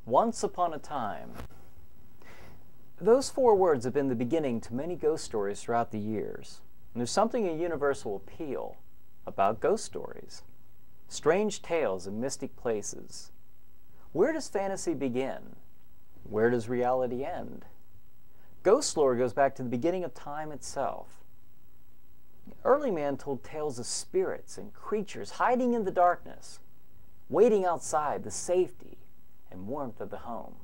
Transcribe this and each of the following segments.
Once upon a time. Those four words have been the beginning to many ghost stories throughout the years. And there's something of universal appeal about ghost stories. Strange tales of mystic places. Where does fantasy begin? Where does reality end? Ghost lore goes back to the beginning of time itself. Early man told tales of spirits and creatures hiding in the darkness, waiting outside the safety and warmth of the home.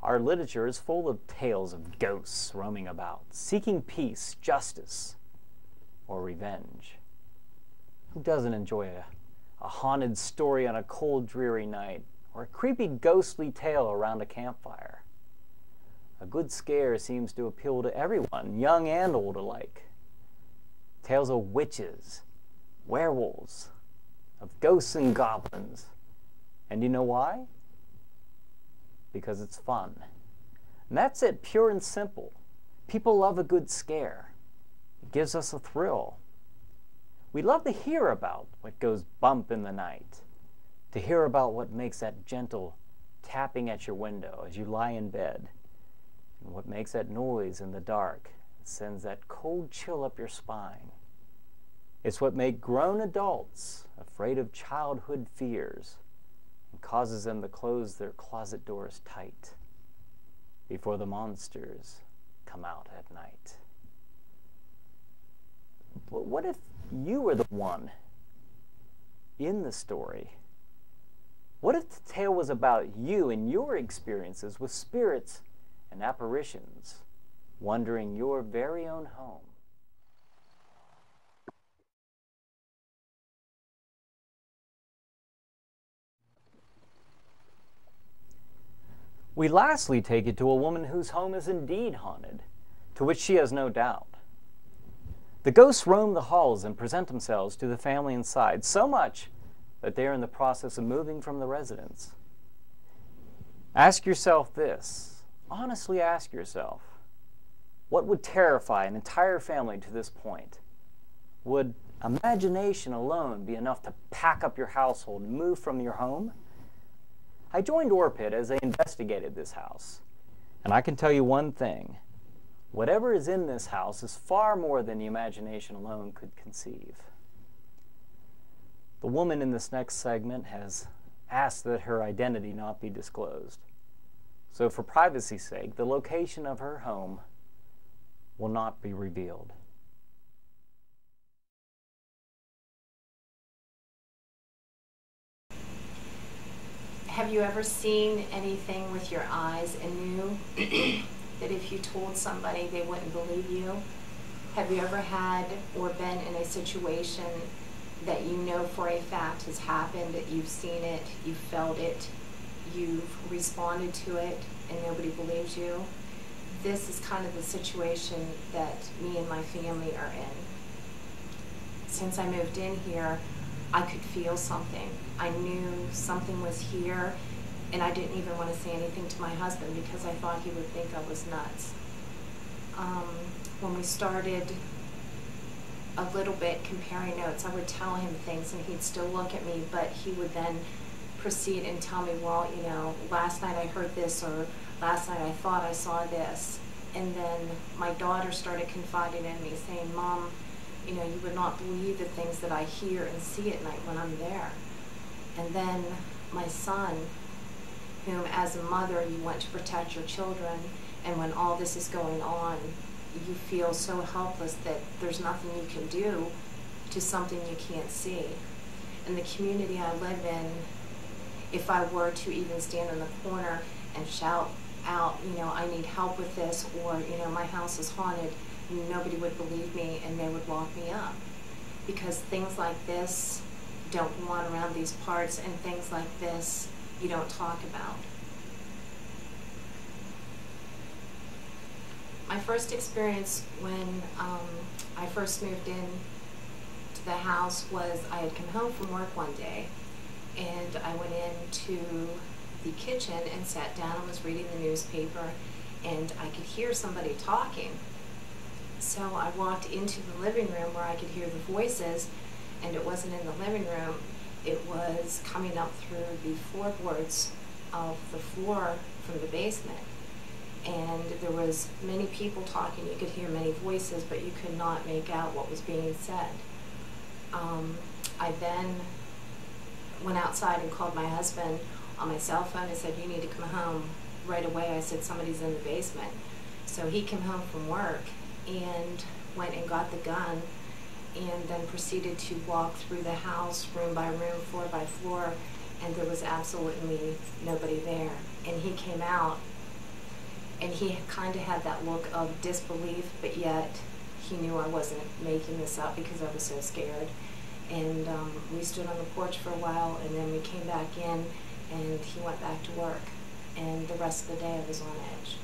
Our literature is full of tales of ghosts roaming about, seeking peace, justice, or revenge. Who doesn't enjoy a haunted story on a cold, dreary night, or a creepy, ghostly tale around a campfire? A good scare seems to appeal to everyone, young and old alike. Tales of witches, werewolves, of ghosts and goblins. And you know why? Because it's fun. And that's it, pure and simple. People love a good scare. It gives us a thrill. We love to hear about what goes bump in the night, to hear about what makes that gentle tapping at your window as you lie in bed, and what makes that noise in the dark that sends that cold chill up your spine. It's what makes grown adults afraid of childhood fears and causes them to close their closet doors tight before the monsters come out at night. But what if you were the one in the story? What if the tale was about you and your experiences with spirits and apparitions wandering your very own home? We lastly take it to a woman whose home is indeed haunted, to which she has no doubt. The ghosts roam the halls and present themselves to the family inside, so much that they are in the process of moving from the residence. Ask yourself this, honestly ask yourself, what would terrify an entire family to this point? Would imagination alone be enough to pack up your household and move from your home? I joined Orpid as they investigated this house, and I can tell you one thing. Whatever is in this house is far more than the imagination alone could conceive. The woman in this next segment has asked that her identity not be disclosed. So for privacy's sake, the location of her home will not be revealed. Have you ever seen anything with your eyes and knew that if you told somebody they wouldn't believe you? Have you ever had or been in a situation that you know for a fact has happened, that you've seen it, you've felt it, you've responded to it, and nobody believes you? This is kind of the situation that me and my family are in. Since I moved in here, I could feel something. I knew something was here, and I didn't even want to say anything to my husband because I thought he would think I was nuts. When we started a little bit comparing notes, I would tell him things and he'd still look at me, but he would then proceed and tell me, well, you know, last night I heard this, or last night I thought I saw this. And then my daughter started confiding in me, saying, Mom, you know, you would not believe the things that I hear and see at night when I'm there. And then my son, whom as a mother you want to protect your children, and when all this is going on, you feel so helpless that there's nothing you can do to something you can't see. In the community I live in, if I were to even stand in the corner and shout out, you know, I need help with this, or, you know, my house is haunted, nobody would believe me and they would lock me up. Because things like this don't go on around these parts, and things like this you don't talk about. My first experience when I first moved in to the house was I had come home from work one day, and I went into the kitchen and sat down and was reading the newspaper, and I could hear somebody talking. So I walked into the living room where I could hear the voices, and it wasn't in the living room. It was coming up through the floorboards of the floor from the basement. And there was many people talking. You could hear many voices, but you could not make out what was being said. I then went outside and called my husband on my cell phone and said, "You need to come home right away." I said, "Somebody's in the basement." So he came home from work and went and got the gun and then proceeded to walk through the house room by room, floor by floor, and there was absolutely nobody there. And he came out and he kind of had that look of disbelief, but yet he knew I wasn't making this up because I was so scared. And we stood on the porch for a while, and then we came back in, and he went back to work. And the rest of the day I was on edge.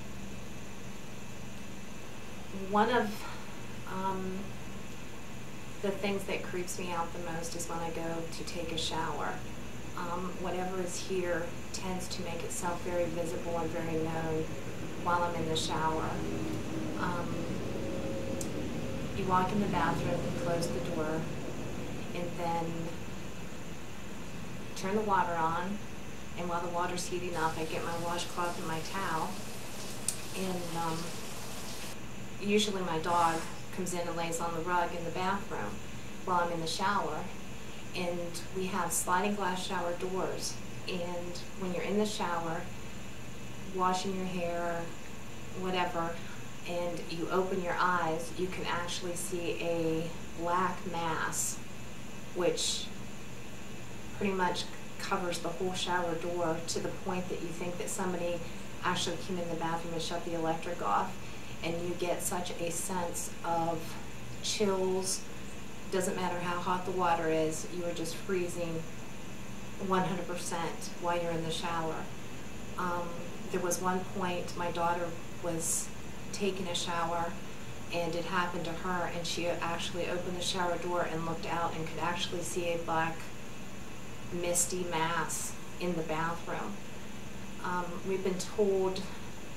One of the things that creeps me out the most is when I go to take a shower. Whatever is here tends to make itself very visible and very known while I'm in the shower. You walk in the bathroom, you close the door, and then turn the water on, and while the water's heating up, I get my washcloth and my towel, and usually my dog comes in and lays on the rug in the bathroom while I'm in the shower, and we have sliding glass shower doors, and when you're in the shower, washing your hair, whatever, and you open your eyes, you can actually see a black mass which pretty much covers the whole shower door to the point that you think that somebody actually came in the bathroom and shut the electric off, and you get such a sense of chills. Doesn't matter how hot the water is, you are just freezing 100% while you're in the shower. There was one point my daughter was taking a shower, and it happened to her, and she actually opened the shower door and looked out and could actually see a black misty mass in the bathroom. We've been told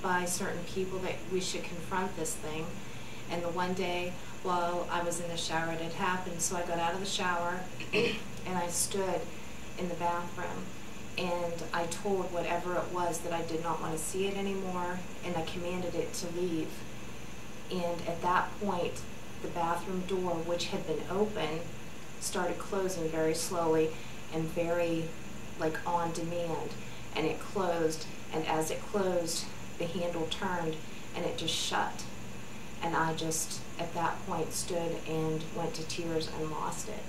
by certain people that we should confront this thing, and the one day while I was in the shower it had happened, so I got out of the shower and I stood in the bathroom, and I told whatever it was that I did not want to see it anymore, and I commanded it to leave. And at that point, the bathroom door, which had been open, started closing very slowly and very like on demand, and it closed, and as it closed, the handle turned and it just shut. And I just, at that point, stood and went to tears and lost it.